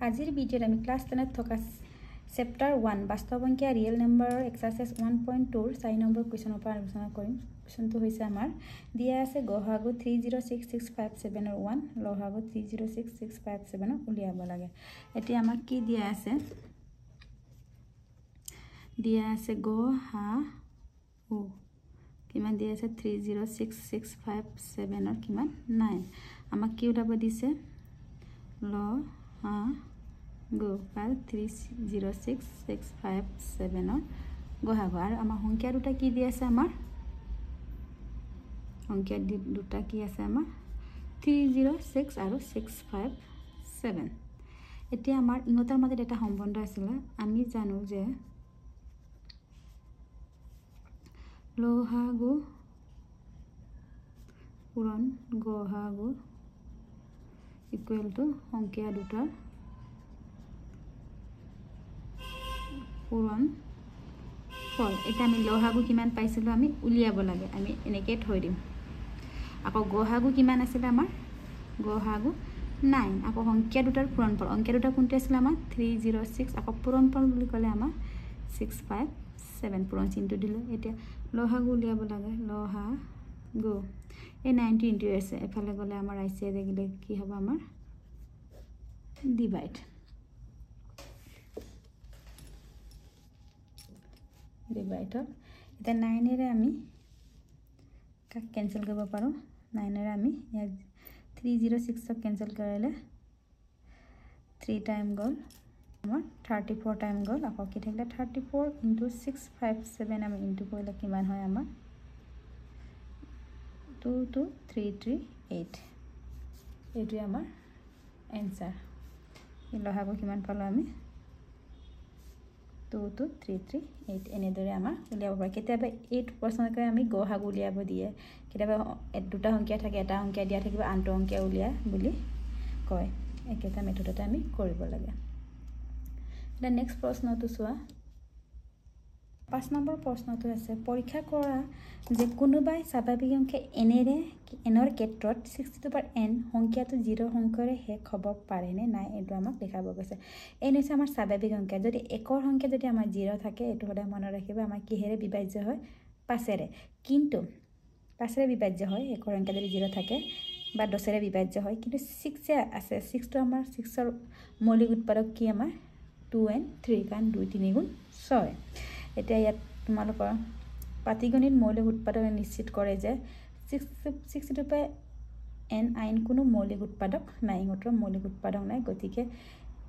আজিৰ ভিডিঅ'ত আমি ক্লাছ 10ত থকা চেপ্টাৰ 1 বাস্তৱ সংখ্যা ৰিয়েল নাম্বাৰৰ এক্সাৰসাইজ 1.2 ৰ 4 নম্বৰ কুৱেশ্যনৰ পৰা আলোচনা কৰিম। কুৱেশ্যনটো হৈছে আমাৰ দিয়া আছে গহাগু 306657 ৰ 1 লহাগু 306657 ৰ উলিয়াব লাগে। এতিয়া আমাক কি দিয়া আছে? দিয়া আছে গহাগু কিমান দিয়া আছে 306657 ৰ কিমান 9 আমাক কি উলাব দিছে লহাগু পাল 306657 ৰ গহাগু আৰু আমাৰ সংখ্যা দুটা কি দিয়া আছে আমাৰ সংখ্যা দুটা কি আছে আমাৰ 306 আৰু 657 এতিয়া আমাৰ ইহঁতৰ মাজত এটা সম্বন্ধ আছিল আমি জানো যে লহাগু পূৰণ গহাগু ইকুৱেল টু সংখ্যা দুটাৰ পূৰণ ফল। এটা আমি লহাগু কিমান পাইছিলো আমি উলিয়াব লাগে আমি এনেকৈ থৈ দিম। আকৌ গহাগু কিমান আছিল আমাৰ গহাগু 9 আকৌ সংখ্যা দুটাৰ পূৰণফল সংখ্যা দুটা কোনটো আছিল আমাৰ 306 আকৌ পূৰণফল বুলি ক'লে আমাৰ 657 পূৰণ চিহ্নটো দিলো। এতিয়া লহাগু উলিয়াব লাগে লহাগু এই 90 ইনটু আছে এফালে গ'লে আমাৰ আইছে দেখিলে কি হ'ব আমাৰ ডিভাইড ডিভাইডৰ এটা 9 এৰে আমি কাক কেনসেল কৰিব পাৰো 9 এৰে আমি 306 ক কেনসেল কৰিলে 3 টাইম গ'ল আমাৰ 34 টাইম গ'ল আকৌ কি থাকিলে 34 ইনটু 657 আমি ইনটু কৰিলে কিমান হয় আমাৰ 22338 এইটো আমাৰ এনসাৰ লহাগু কিমান পালো আমি 22338 এনেদৰে আমাৰ উলিয়াব পাৰি। কেতিয়াবা 8% আমি গহাগু উলিয়াব দিয়ে কেতিয়াবা দুটা সংখ্যা থাকে এটা সংখ্যা দিয়া থাকিব আনটো সংখ্যা উলিয়া বুলি কয় একেটা মেথডতে আমি কৰিব লাগে। এটা নেক্সট প্ৰশ্নটো চোৱা 5 নম্বৰ প্ৰশ্নটো আছে পৰীক্ষা কৰা যে কোনোবাই স্বাভাৱিক সংখ্যা এনৰ ক্ষেত্ৰত 60n সংখ্যাটো 0 সংখ্যাৰে শেষ হ'ব পাৰে নে নাই এইটো আমাক দেখাব গৈছে। এন হৈছে আমাৰ স্বাভাৱিক সংখ্যা যদি একৰ সংখ্যা যদি আমাৰ 0 থাকে এইটো সদায় মনত ৰাখিবা আমাৰ কিহেৰে বিভাজ্য হয় 5ৰে কিন্তু 5ৰে বিভাজ্য হয় একৰ সংখ্যা যদি 0 থাকে বা 10ৰে বিভাজ্য হয় কিন্তু 6 আছে 6 টো আমাৰ 6ৰ মৌলিক উৎপাদক কি আমাৰ 2n 3 কাৰণ 2 3 গুণ 6 এতিয়া ইয়াত তোমালোকৰ পাটিগণিত মৌলিক উৎপাদক নিশ্চিত কৰে যে 60 পে n আইন কোনো মৌলিক উৎপাদক নাই ইহঁতৰ মৌলিক উৎপাদক নাই গতিকে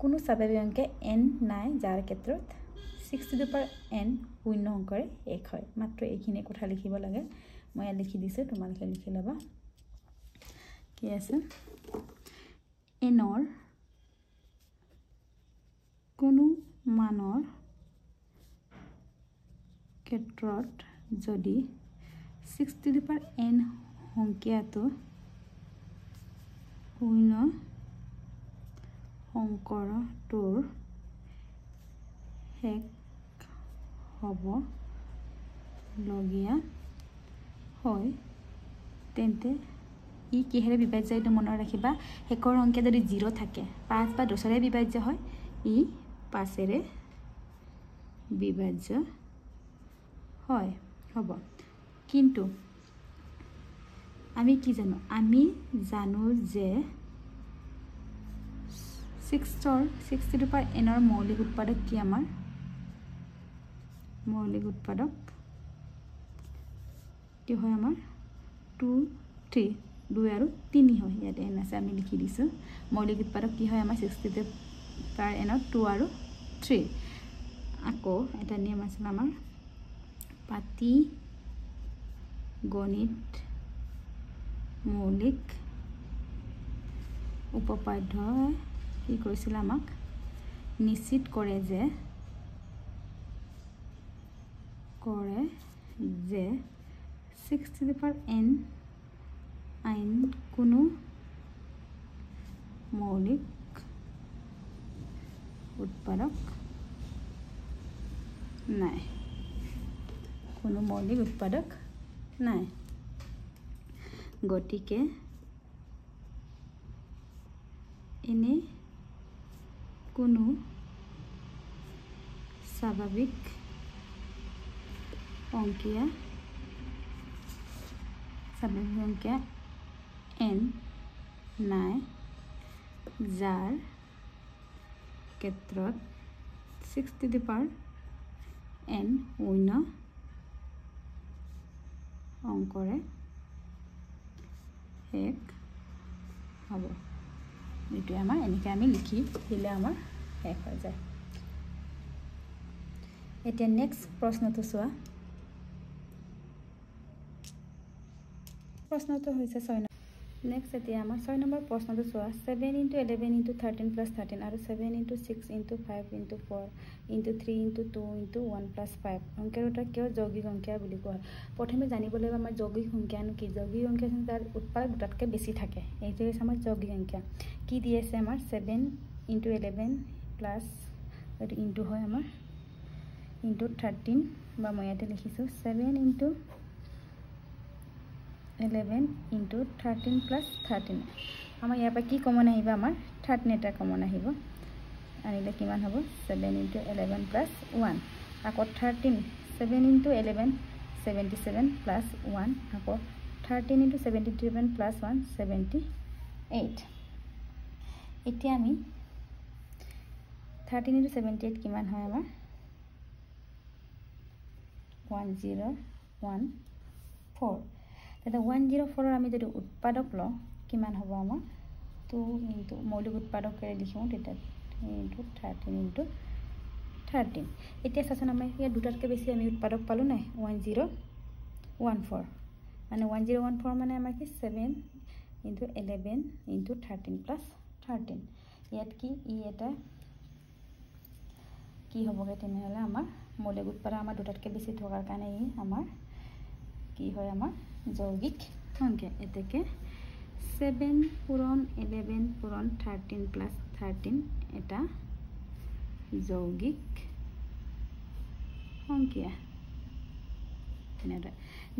কোনো স্বাভাৱিক সংখ্যা n নাই যাৰ ক্ষেত্ৰত 60n শূন্য অংকৰে এক হয়। মাত্ৰ এইখিনি কথা লিখিব লাগে মই লিখি দিছো তোমালোকে লিখি লবা কি আছে nৰ কোনো মানৰ ক্ষেত্ৰত যদি 60n সংখ্যাটো শূন্য অংকটোৰ শেষ হ'ব লগীয়া হয় তেন্তে ই কিহেৰে বিভাজ্য এইটো মনত ৰাখিবা শেষৰ সংখ্যা যদি 0 থাকে 5 বা 10ৰে বিভাজ্য হয় ই 5ৰে বিভাজ্য হয় হ'ব। কিন্তু আমি কি জানো আমি জানো যে 60n ৰ মৌলিক উৎপাদক কি আমাৰ মৌলিক উৎপাদক কি হয় আমাৰ 2 3 2 আৰু 3 হয় ইয়াতে n আছে আমি লিখি দিছো মৌলিক উৎপাদক কি হয় আমাৰ 60n ৰ 2 আৰু 3 আকৌ এটা নিয়ম আছিল আমাৰ পাটি গণিত মৌলিক উপপাদ্যই কি কৈছিল আমাক নিশ্চিত কৰে যে 60n আইন কোনো মৌলিক উৎপাদক নাই কোনো মৌলিক উৎপাদক নাই গতিকে এনে কোনো স্বাভাৱিক অংকীয়া n নাই যাৰ ক্ষেত্ৰত 6 to the power n পূৰ্ণ অংকৰে এক হ'ব এইটো আমাৰ এনেকৈ আমি লিখি দিলে আমাৰ শেষ হৈ যায় এতিয়া নেক্সট প্ৰশ্নটো চোৱা প্ৰশ্নটো হৈছে 6 নেক্সট এতিয়া আমাৰ 6 নম্বৰ প্ৰশ্নটো চোৱা 7 * 11 * 13 + 13 আৰু 7 * 6 * 5 * 4 * 3 * 2 * 1 + 5 অংকৰ এটা কিয় যৌগিক সংখ্যা বুলি কোৱা হয় প্ৰথমে জানিব লাগিব আমাৰ যৌগিক সংখ্যানো কি যৌগিক সংখ্যা তাৰ উৎপাদক দুটাতকৈ বেছি থাকে এইটো হৈছে আমাৰ যৌগিক সংখ্যা কি দি আছে আমাৰ 7 * 11 প্লাস এইটো ইনটু হয় আমাৰ ইনটু 13 বা মই ইয়াতে লিখিছো 7 * 11 * 13 + 13 আমাৰ ইয়াৰ পৰা কি কমন আহিব আমাৰ 13 এটা কমন আহিব আনিলে কিমান হ'ব 7 * 11 + 1 আকৌ 13 7 * 11 77 + 1 আকৌ 13 * 77 + 1 78 এতিয়া আমি 13 * 78 কিমান হয় আমাৰ 1014 এটা 104 আমি যদি উৎপাদক ল কিমান হ'ব আমাৰ 2 * মৌলিক উৎপাদক কৰি লিখো তেতিয়া 13 * 13 এতিয়া চাচোন আমাৰ ইয়াত দুটাতকৈ বেছি আমি উৎপাদক পালো নাই 1014 মানে 1014 মানে আমাৰ কি 7 * 11 * 13 + 13 ইয়াত কি ই এটা কি হ'বগে তেনেহলে আমাৰ মৌলিক উৎপাদক আমাৰ দুটাতকৈ বেছি থকাৰ কাৰণে ই আমাৰ কি হয় আমাৰ যৌগিক সংখ্যা এতেকে 7 পূৰণ 11 পূৰণ 13 + 13 এটা যৌগিক সংখ্যা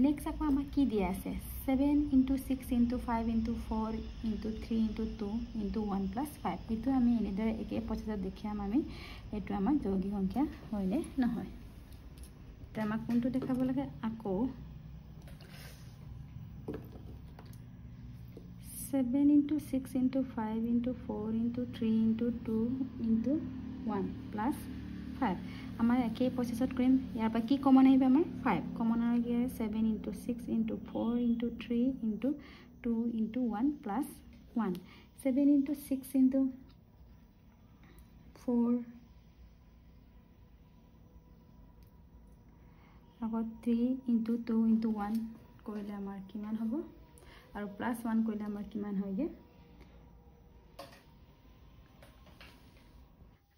নেক্সট আকৌ আমাক কি দিয়া আছে 7 * 6 * 5 * 4 * 3 * 2 * 1 + 5 এইটো আমি এনেদৰে একে প্ৰচেছত দেখাম আমি এইটো আমাৰ যৌগিক সংখ্যা হয়নে নহয় এটা আমাক কোনটো দেখাব লাগে আকৌ 7 * 6 * 5 * 4 * 3 * 2 * 1 + 5 আমাৰ একে প্ৰচেছত কৰিম ইয়াৰ পৰা কি কমন আহিব আমাৰ 5 কমন আহি 7 * 6 * 4 * 3 * 2 * 1 + 1 7 * 6 * 4 আকৌ 3 * 2 * 1 কৰিলে আমাৰ কিমান হ'ব আৰু +1 কৰিলে আমাৰ কিমান হয়গে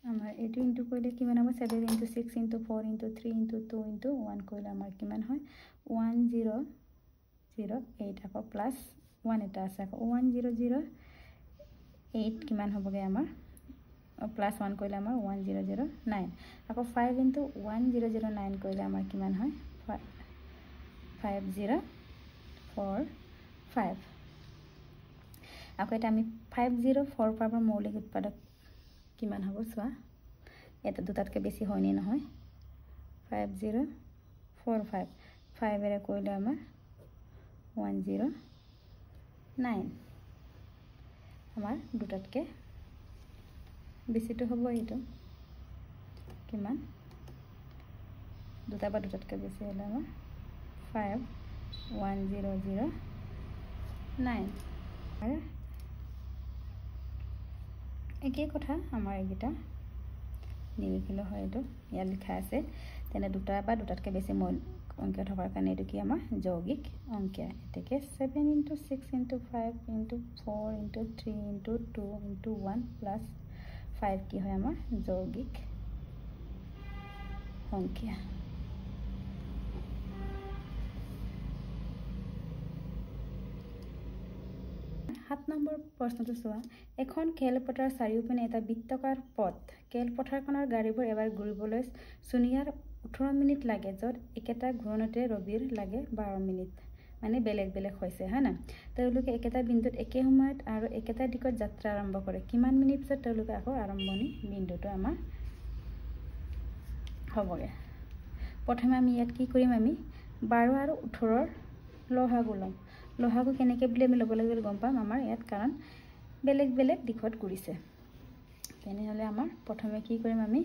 আমাৰ এইটো ইনটু কৰিলে কিমান হ'ব 7 * 6 * 4 * 3 * 2 * 1 কৰিলে আমাৰ কিমান হয় 1008 আকৌ +1 এটা আছে আকৌ 1008 কিমান হ'বগে আমাৰ +1 কৰিলে আমাৰ 1009 আকৌ 5 * 1009 কৰিলে আমাৰ কিমান হয় 5045 আকৌ এটা আমি 5045 মৌলিক উৎপাদক কিমান হ'ব চোৱা এটা দুটাতকৈ বেছি হয় নে নহয় 5045 5 এৰে কৰিলে আমাৰ 109 আমাৰ দুটাতকৈ বেছিটো হ'ব এইটো কিমান দুটা বা দুটাতকৈ বেছি হ'লে আমাৰ 51009 আৰু একেই কথা আমাৰ এইকেইটা নিলিখিলে হয় এইটো ইয়াত লিখা আছে তেনে দুটা বা দুটাতকৈ বেছি অংকীয়া থকাৰ কাৰণে এইটো কি আমাৰ যৌগিক অংকীয়া এতেকে 7 * 6 * 5 * 4 * 3 * 2 * 1 + 5 কি হয় আমাৰ যৌগিক সংখ্যা 7 নম্বৰ প্ৰশ্নটো চোৱা এখন খেলপথাৰ চাৰিওপিনে এটা বৃত্তাকাৰ পথ খেলপথাৰখনৰ গাড়ীবোৰ এবাৰ ঘূৰিবলৈ সোনিয়াৰ 18 মিনিট লাগে য'ত একেটা ঘূৰণতে ৰবিৰ লাগে 12 মিনিট মানে বেলেগ বেলেগ হৈছে হয় না তেওঁলোকে একেটা বিন্দুত একে সময়ত আৰু একেটা দিশত যাত্ৰা আৰম্ভ কৰে কিমান মিনিট পিছত তেওঁলোকে আকৌ আৰম্ভণি বিন্দুটো আমাৰ হ'বগে প্ৰথমে আমি ইয়াত কি কৰিম আমি 12 আৰু 18ৰ লহাগু ল'ম লহাগু কেনেকৈ বুলি আমি ল'ব লাগিব গম পাম আমাৰ ইয়াত কাৰণ বেলেগ বেলেগ দিশত ঘূৰিছে তেনেহ'লে আমাৰ প্ৰথমে কি কৰিম আমি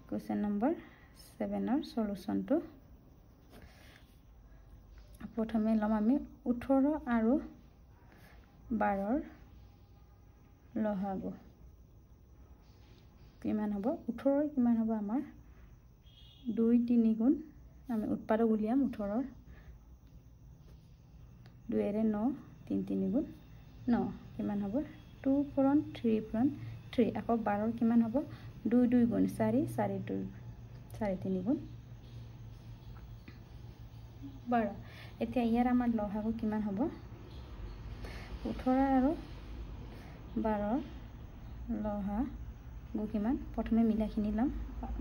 কোৱেশ্চন নম্বৰ 7ৰ সলিউশনটো প্ৰথমে ল'ম আমি 18 আৰু 12ৰ লহাগু কিমান হ'ব 18ৰ কিমান হ'ব আমাৰ 2 3 গুণ আমি উৎপাদক উলিয়াম 18ৰ 2 এৰে 9 3 3 গুণ 9 কিমান হ'ব 2 পূৰণ 3 পূৰণ 3 আকৌ 12ৰ কিমান হ'ব 2 2 গুণ 4 4 2 4 3 গুণ 12 এতিয়া ইয়াৰ আমাৰ লহাগু কিমান হ'ব 18 আৰু 12ৰ লহাগু কিমান প্ৰথমে মিলাখিনি ল'ম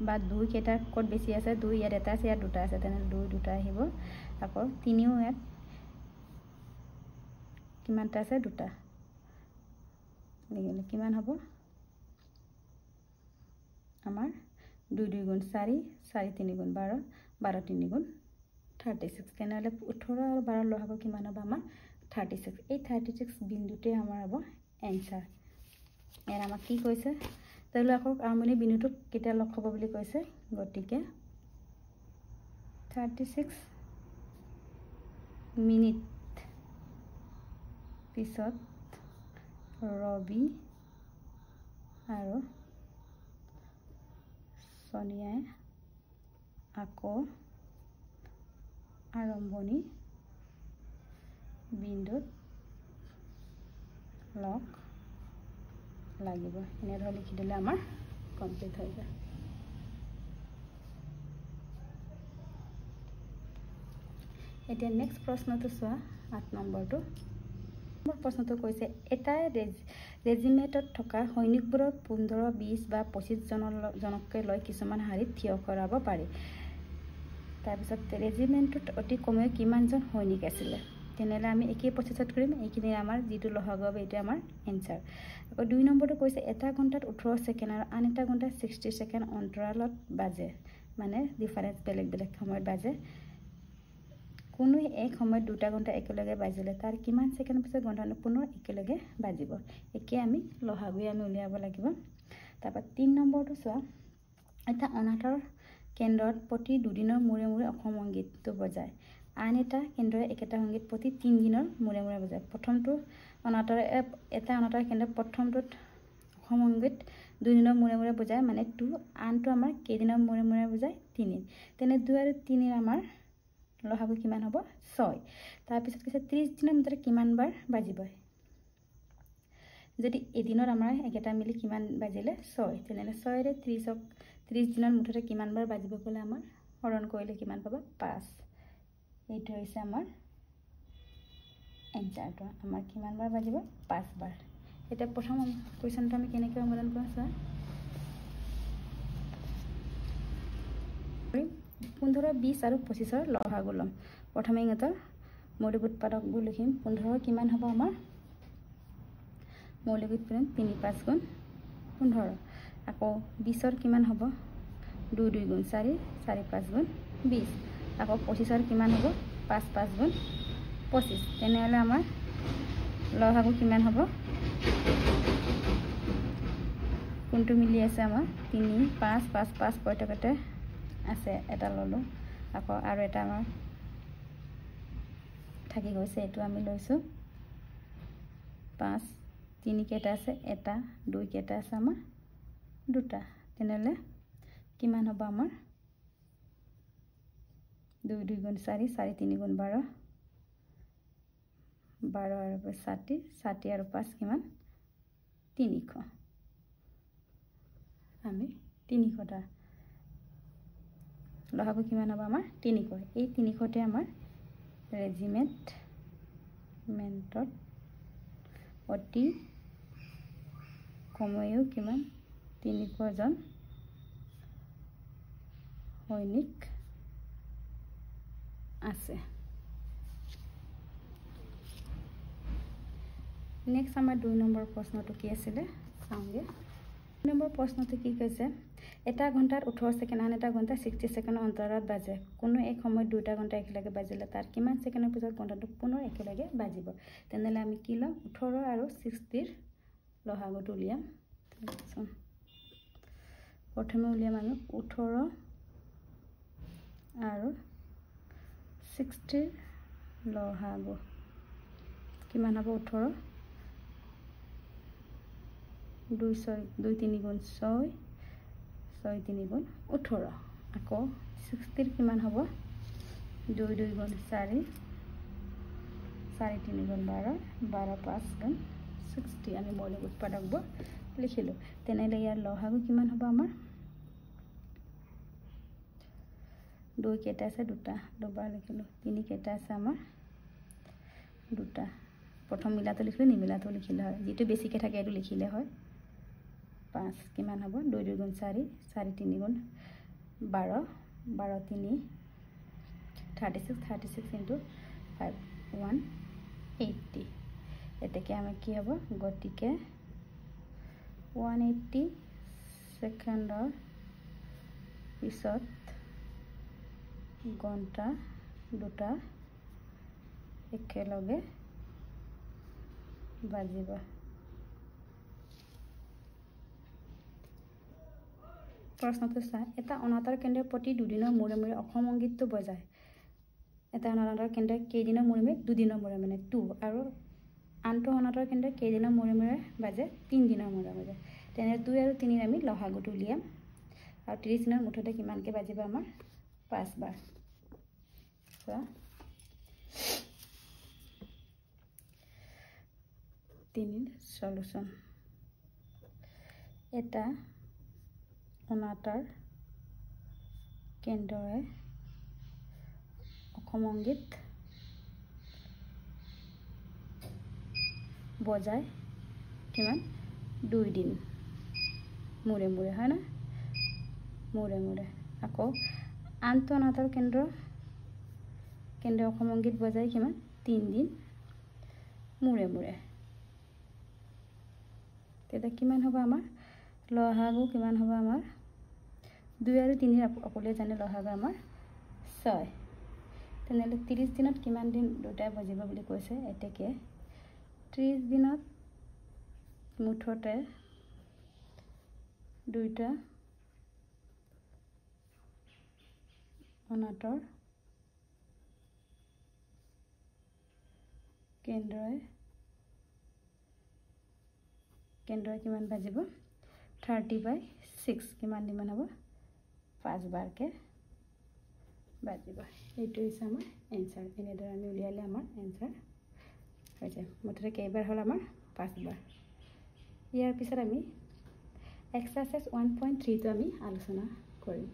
বা 2 কেইটা ক'ত বেছি আছে 2 ইয়াত এটা আছে ইয়াত দুটা আছে তেনে 2 দুটা আহিব আকৌ 3ও ইয়াত কিমানটা আছে দুটা লিখিলে কিমান হ'ব আমাৰ 2 2 গুণ 4 4 3 গুণ 12 12 3 গুণ 36 তেনেহ'লে 18 আৰু 12 লহাগু কিমান হ'ব আমাৰ 36 এই 36 বিন্দুতে আমাৰ হ'ব এনসাৰ এৰ আমাক কি কৈছে তাহলে আকৌ আৰম্ভণি বিন্দুটো কেতিয়া লগ হ'ব বুলি কৈছে গতিকে 36 মিনিট পিছত ৰবি আৰু সোনিয়াই আকৌ আৰম্ভণি বিন্দুত লগ লাগিব এনেদৰে লিখি দিলে আমাৰ কমপ্লিট হৈ যায় এতিয়া নেক্সট প্ৰশ্নটো চোৱা 8 নম্বৰটো প্ৰশ্নটো কৈছে এটা ৰেজিমেণ্টত থকা সৈনিকবোৰৰ 15 20 বা 25 জনকে লৈ কিছুমান হাৰিত থিয় কৰাব পাৰি তাৰপিছত ৰেজিমেণ্টত অতি কমেও কিমানজন সৈনিক আছিল তেনেহ'লে আমি একেই প্ৰচেছত কৰিম এইখিনি আমাৰ যিটো লহাগু হ'ব এইটো আমাৰ এনসাৰ আকৌ 2 নম্বৰটো কৈছে এটা ঘণ্টাত 18 ছেকেণ্ড আৰু আন এটা ঘণ্টাত 60 ছেকেণ্ড অন্তৰালত বাজে মানে ডিফাৰেন্স বেলেগ বেলেগ সময়ত বাজে কোনো এক সময়ত দুটা ঘণ্টা একেলগে বাজিলে তাৰ কিমান ছেকেণ্ড পিছত ঘণ্টাটো পুনৰ একেলগে বাজিব একে আমি লহাগুই আমি উলিয়াব লাগিব তাৰপৰা 3 নম্বৰটো চোৱা এটা অনাথৰ কেন্দ্ৰত প্ৰতি দুদিনৰ মূৰে মূৰে অসম সংগীতটো বজায় আন এটা কেন্দ্ৰই একেটা সংগীত প্ৰতি 3 দিনৰ মূৰে মূৰে বজায় প্ৰথমটো এটা অনাথৰ কেন্দ্ৰত প্ৰথমটোত অসম সংগীত 2 দিনৰ মূৰে মূৰে বজায় মানে 2 আনটো আমাৰ কেইদিনৰ মূৰে মূৰে বজায় 3 তেনে 2 আৰু 3 আমাৰ লহাগু কিমান হ'ব 6 তাৰ পিছত কৈছে 30 দিনৰ ভিতৰত কিমান বাৰ বাজিব যদি এদিনত আমাৰ একেটা মিলি কিমান বাজিলে 6 তেনেহ'লে 6 ৰে 30ক 30 দিনৰ মুঠতে কিমান বাৰ বাজিব ক'লে আমাৰ হৰণ কৰিলে কিমান পাব 5 এইটো হৈছে আমাৰ এনসাৰটো আমাৰ কিমান বাৰ বাজিব 5 বাৰ এটা প্ৰথম কোৱেশ্চনটো আমি কেনেকৈ সমাধান কৰিম চোৱা 15 20 আৰু 25ৰ লহাগু ল'ম প্ৰথমে ইহঁতৰ মৌলিক উৎপাদকবোৰ লিখিম 15 কিমান হ'ব আমাৰ মৌলিক উৎপাদক 3 5 গুণ 15 আকৌ 20ৰ কিমান হ'ব 2 2 গুণ 4 4 5 গুণ 20 আকৌ 25ৰ কিমান হ'ব 5 5 গুণ 25 তেনেহ'লে আমাৰ লহাগু কিমান হ'ব কোনটো মিলি আছে আমাৰ 3 5 5 5 পইটকতে আছে এটা ললো আকৌ আৰু এটা আমাৰ থাকি গৈছে এটো আমি লৈছো 5 3 কেটা আছে এটা 2 কেটা আছে আমাৰ দুটা তেনেহলে কিমান হ'ব আমাৰ 2 2 গুণ 4 4 3 গুণ 12 12 আৰু 60 60 আৰু 5 কিমান 300 আমি 300টা লহাগু কিমান হ'ব আমাৰ 300 এই 300তে আমাৰ ৰেজিমেণ্টত অতি কমেও কিমান 300 জন সৈনিক আছে নেক্সট আমাৰ 2 নম্বৰ প্ৰশ্নটো কি আছিলে চাওঁগে 2 নম্বৰ প্ৰশ্নটো কি কৈছে এটা ঘণ্টাত 18 ছেকেণ্ড আন এটা ঘণ্টা 60 ছেকেণ্ডৰ অন্তৰালত বাজে কোনো এক সময়ত দুটা ঘণ্টা একেলগে বাজিলে তাৰ কিমান ছেকেণ্ডৰ পিছত ঘণ্টাটো পুনৰ একেলগে বাজিব তেনেহ'লে আমি কি ল'ম 18 আৰু 60ৰ লসাগুটো উলিয়াম প্ৰথমে উলিয়াম আমি 18 আৰু 60ৰ লসাগু কিমান হ'ব 18 2 3 গুণ 6 6 3 গুণ 18 আকৌ 60ৰ কিমান হ'ব 2 2 গুণ 4 4 3 গুণ 12 12 5 গুণ 60 আমি মৌলিক উৎপাদকবোৰ লিখিলো তেনেহ'লে ইয়াৰ লসাগু কিমান হ'ব আমাৰ 2 কেইটা আছে দুটা দুবাৰ লিখিলো 3 কেইটা আছে আমাৰ দুটা প্ৰথম মিলাটো লিখিলো নিমিলাটো লিখিলে হয় যেটো বেছিকে থাকে এটো লিখিলে হয় 5 কিমান হ'ব 2 2 গুণ 4 4 3 গুণ 12 12 3 36 into 5 180 এটাকে আমি কি হ'ব গতিকে 180 সেকেন্ডৰ পিছত ঘণ্টা দুটা একেলগে বাজিব প্ৰশ্নটো চা এটা অনাতাঁৰ কেন্দ্ৰ প্ৰতি দুদিনৰ মূৰে মূৰে অসম সংগীতটো বজায় এটা অনাতাঁৰ কেন্দ্ৰ কেইদিনৰ মূৰে মূৰে দুদিনৰ মূৰে মানে 2 আৰু আনটো অনাতাঁৰ কেন্দ্ৰ কেইদিনৰ মূৰে মূৰে বাজে 3 দিনৰ মূৰে মূৰে তেনে 2 আৰু 3 আমি লসাগুটো উলিয়াম আৰু 30 দিনৰ মুঠতে কিমানকে বাজিব আমাৰ 5 বাৰ চোৱা 3 সলিউশন এটা অনাতাঁৰ কেন্দ্ৰই অসম সংগীত বজায় কিমান 2 দিন মূৰে মূৰে হয় না মূৰে মূৰে আকৌ আনটো অনাতাঁৰ কেন্দ্ৰ অসম সংগীত বজায় কিমান 3 দিন মূৰে মূৰে তেতিয়া কিমান হ'ব আমাৰ লসাগু কিমান হ'ব আমাৰ 2 আৰু 3 অকলে জানে লসাগু আমাৰ 6 তেনেহ'লে 30 দিনত কিমান দিন দুটা বাজিব বুলি কৈছে এতেকে 30 দিনত মুঠতে দুইটা অনাতাঁৰ কেন্দ্ৰই কিমান বাজিব 30/6 কিমান দিমান হ'ব 5 বাৰকে বাজিব এইটো হৈছে আমাৰ এনসাৰ এনেদৰে আমি উলিয়ালে আমাৰ এনসাৰ হৈ যায় মুঠতে কেইবাৰ হ'ল আমাৰ 5 বাৰ ইয়াৰ পিছত আমি এক্সাৰসাইজ 1.3 টো আমি আলোচনা কৰিম